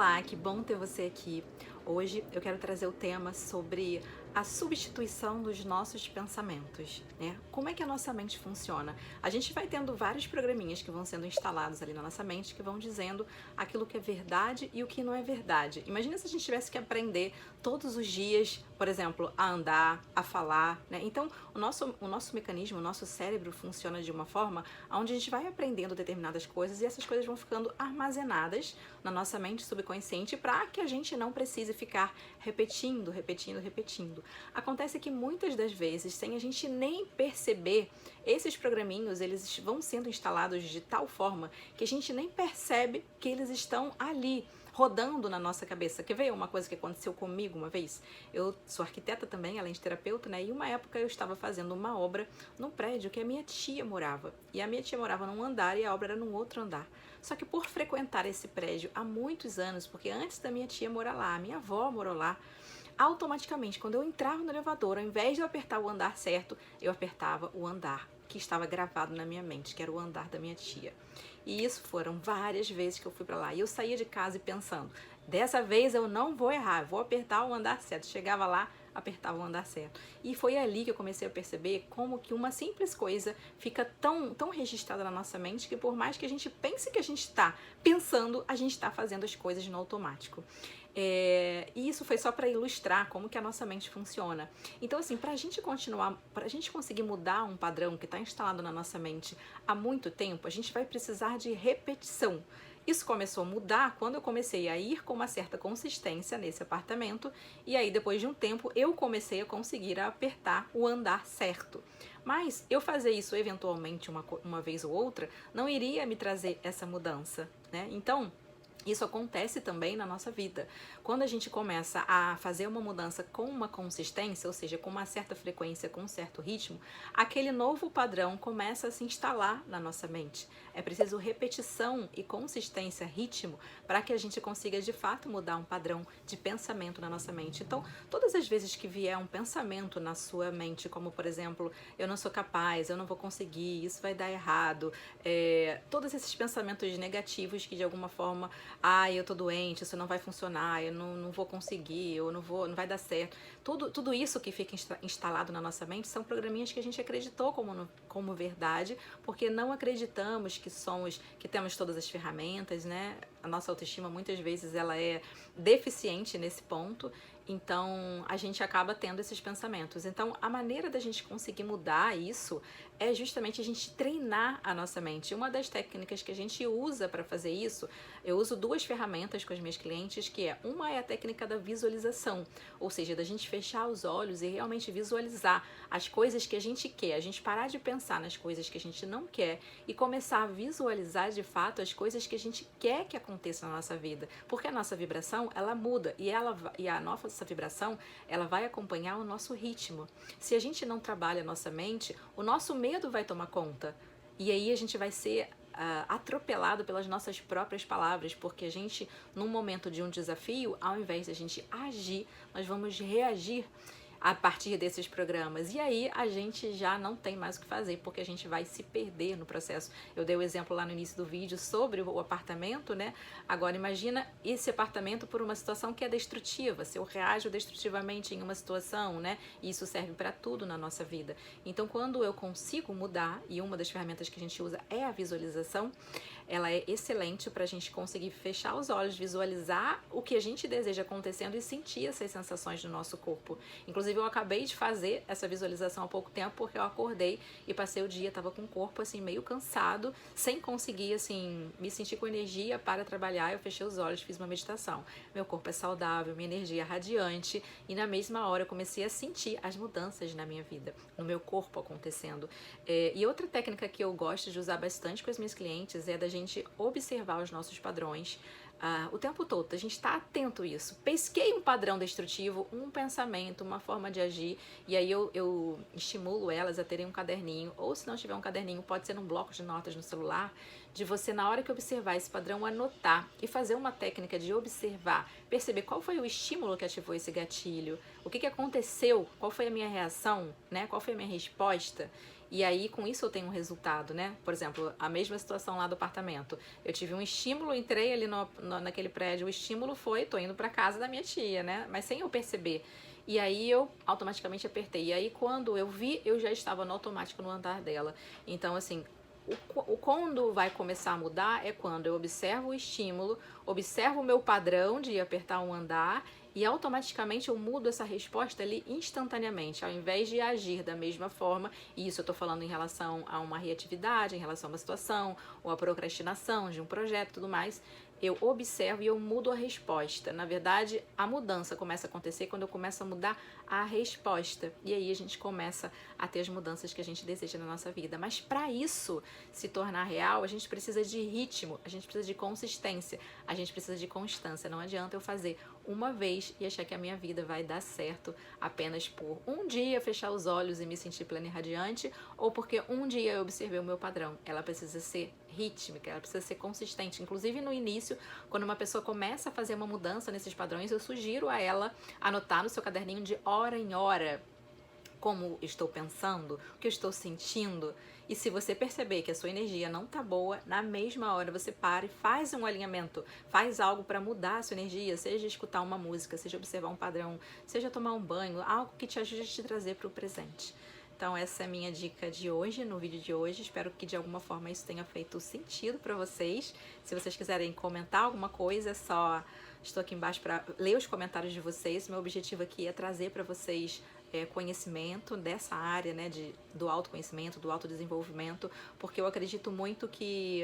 Olá, que bom ter você aqui. Hoje eu quero trazer o tema sobre a substituição dos nossos pensamentos, né? Como é que a nossa mente funciona? A gente vai tendo vários programinhas que vão sendo instalados ali na nossa mente que vão dizendo aquilo que é verdade e o que não é verdade. Imagina se a gente tivesse que aprender todos os dias, por exemplo, a andar, a falar, né? Então, o nosso mecanismo, o nosso cérebro funciona de uma forma onde a gente vai aprendendo determinadas coisas e essas coisas vão ficando armazenadas na nossa mente subconsciente para que a gente não precise ficar repetindo. Acontece que muitas das vezes, sem a gente nem perceber, esses programinhos, eles vão sendo instalados de tal forma que a gente nem percebe que eles estão ali, rodando na nossa cabeça. Quer ver uma coisa que aconteceu comigo uma vez? Eu sou arquiteta também, além de terapeuta, né? E uma época eu estava fazendo uma obra no prédio que a minha tia morava. E a minha tia morava num andar e a obra era num outro andar. Só que por frequentar esse prédio há muitos anos, porque antes da minha tia morar lá, a minha avó morou lá, automaticamente, quando eu entrava no elevador, ao invés de eu apertar o andar certo, eu apertava o andar que estava gravado na minha mente, que era o andar da minha tia. E isso foram várias vezes que eu fui para lá. E eu saía de casa e pensando, dessa vez eu não vou errar, vou apertar o andar certo. Chegava lá, apertava o andar certo. E foi ali que eu comecei a perceber como que uma simples coisa fica tão registrada na nossa mente que por mais que a gente pense que a gente está pensando, a gente está fazendo as coisas no automático. E isso foi só para ilustrar como que a nossa mente funciona. Então, assim, para a gente continuar, para a gente conseguir mudar um padrão que está instalado na nossa mente há muito tempo, a gente vai precisar de repetição. Isso começou a mudar quando eu comecei a ir com uma certa consistência nesse apartamento e aí depois de um tempo eu comecei a conseguir apertar o andar certo. Mas eu fazer isso eventualmente uma vez ou outra não iria me trazer essa mudança, né? Então, isso acontece também na nossa vida. Quando a gente começa a fazer uma mudança com uma consistência, ou seja, com uma certa frequência, com um certo ritmo, aquele novo padrão começa a se instalar na nossa mente. É preciso repetição e consistência, ritmo, para que a gente consiga de fato mudar um padrão de pensamento na nossa mente. Então, todas as vezes que vier um pensamento na sua mente, como por exemplo, eu não sou capaz, eu não vou conseguir, isso vai dar errado, todos esses pensamentos negativos que de alguma forma eu tô doente, isso não vai funcionar, eu não vou conseguir, eu não vai dar certo. Tudo isso que fica instalado na nossa mente são programinhas que a gente acreditou como verdade, porque não acreditamos que temos todas as ferramentas, né? A nossa autoestima muitas vezes ela é deficiente nesse ponto, então a gente acaba tendo esses pensamentos. Então a maneira da gente conseguir mudar isso é justamente a gente treinar a nossa mente. Uma das técnicas que a gente usa para fazer isso, eu uso duas ferramentas com as minhas clientes, uma é a técnica da visualização, ou seja, da gente fechar os olhos e realmente visualizar as coisas que a gente quer, a gente parar de pensar nas coisas que a gente não quer e começar a visualizar de fato as coisas que a gente quer que aconteça na nossa vida, porque a nossa vibração ela muda e a nossa vibração ela vai acompanhar o nosso ritmo. Se a gente não trabalha a nossa mente, o nosso medo vai tomar conta e aí a gente vai ser atropelado pelas nossas próprias palavras, porque a gente, num momento de um desafio, ao invés de a gente agir, nós vamos reagir a partir desses programas. E aí a gente já não tem mais o que fazer, porque a gente vai se perder no processo. Eu dei o exemplo lá no início do vídeo sobre o apartamento, né? Agora imagina esse apartamento por uma situação que é destrutiva. Se eu reajo destrutivamente em uma situação, né? E isso serve para tudo na nossa vida. Então quando eu consigo mudar, e uma das ferramentas que a gente usa é a visualização, ela é excelente para a gente conseguir fechar os olhos, visualizar o que a gente deseja acontecendo e sentir essas sensações no nosso corpo. Inclusive, eu acabei de fazer essa visualização há pouco tempo, porque eu acordei e passei o dia, tava com o corpo assim meio cansado, sem conseguir assim me sentir com energia para trabalhar. Eu fechei os olhos, fiz uma meditação. Meu corpo é saudável, minha energia é radiante e na mesma hora eu comecei a sentir as mudanças na minha vida, no meu corpo acontecendo. E outra técnica que eu gosto de usar bastante com as minhas clientes é da gente observar os nossos padrões o tempo todo, a gente está atento a isso. Pesquei um padrão destrutivo, um pensamento, uma forma de agir, e aí eu estimulo elas a terem um caderninho, ou se não tiver um caderninho, pode ser um bloco de notas no celular, de você, na hora que observar esse padrão, anotar e fazer uma técnica de observar, perceber qual foi o estímulo que ativou esse gatilho, o que aconteceu, qual foi a minha reação, né? Qual foi a minha resposta. E aí, com isso, eu tenho um resultado, né? Por exemplo, a mesma situação lá do apartamento. Eu tive um estímulo, entrei ali naquele prédio, o estímulo foi, tô indo pra casa da minha tia, né? Mas sem eu perceber. E aí eu automaticamente apertei. E aí, quando eu vi, eu já estava no automático no andar dela. Então, assim, quando vai começar a mudar é quando eu observo o estímulo, observo o meu padrão de apertar um andar e automaticamente eu mudo essa resposta ali instantaneamente, ao invés de agir da mesma forma. E isso eu estou falando em relação a uma reatividade, em relação a uma situação, ou a procrastinação de um projeto e tudo mais. Eu observo e eu mudo a resposta. Na verdade, a mudança começa a acontecer quando eu começo a mudar a resposta. E aí a gente começa a ter as mudanças que a gente deseja na nossa vida. Mas para isso se tornar real, a gente precisa de ritmo, a gente precisa de consistência, a gente precisa de constância. Não adianta eu fazer uma vez e achar que a minha vida vai dar certo apenas por um dia fechar os olhos e me sentir plena e radiante, ou porque um dia eu observei o meu padrão. Ela precisa ser rítmica, ela precisa ser consistente. Inclusive no início, quando uma pessoa começa a fazer uma mudança nesses padrões, eu sugiro a ela anotar no seu caderninho de hora em hora como estou pensando, o que eu estou sentindo. E se você perceber que a sua energia não tá boa, na mesma hora você para e faz um alinhamento, faz algo para mudar a sua energia, seja escutar uma música, seja observar um padrão, seja tomar um banho, algo que te ajude a te trazer para o presente. Então essa é a minha dica de hoje, no vídeo de hoje. Espero que de alguma forma isso tenha feito sentido para vocês. Se vocês quiserem comentar alguma coisa, é só estou aqui embaixo para ler os comentários de vocês. Meu objetivo aqui é trazer para vocês conhecimento dessa área, né, do autoconhecimento, do autodesenvolvimento, porque eu acredito muito que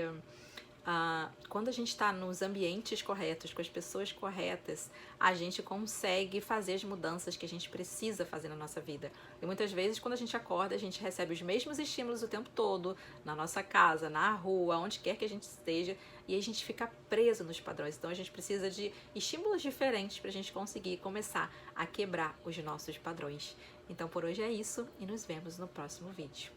quando a gente está nos ambientes corretos, com as pessoas corretas, a gente consegue fazer as mudanças que a gente precisa fazer na nossa vida. E muitas vezes, quando a gente acorda, a gente recebe os mesmos estímulos o tempo todo, na nossa casa, na rua, onde quer que a gente esteja, e a gente fica preso nos padrões. Então a gente precisa de estímulos diferentes para a gente conseguir começar a quebrar os nossos padrões. Então por hoje é isso e nos vemos no próximo vídeo.